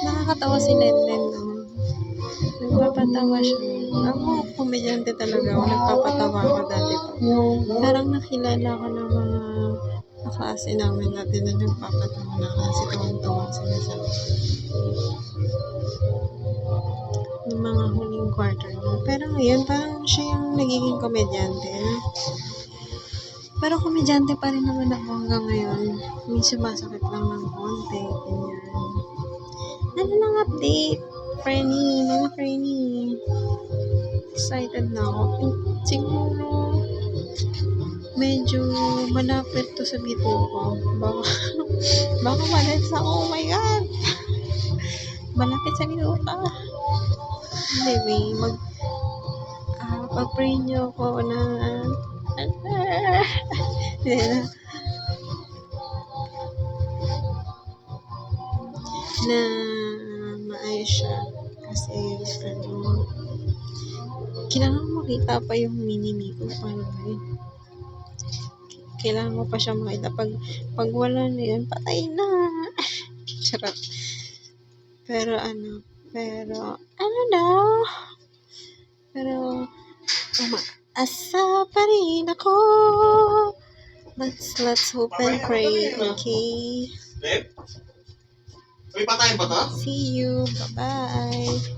Nakakatawa si Lenlen, no? Nagpapatawa siya. Ako, komedyante talaga ako. Nagpapatawa ako dati pa. Parang nakilala ko ng mga kaklase namin dati na nagpapatawa na kasi tuwang-tuwa sila sa ng mga huling quarter niya. Pero ngayon, parang siya yung nagiging komedyante. Pero komedyante pa rin naman ako hanggang ngayon. May sumasakit lang ng konti. Ganyan. Ano nang update? Frenny, mga Frenny. Excited na ako. Siguro, medyo malapit to sa bito ko. Baka malads ako. Oh my God! Malapit sa bito ka. Anyway, pag-pray niyo ako na maayos siya. Kasi, kailangan makita pa yung mini-me ko. Paano ba yun? Kailangan mo pa siya makita. Pag wala na yun, patay na. Charot. Pero umaasa pa rin ako. Let's hope and pray, okay? May patayin ba to? See you. Bye-bye.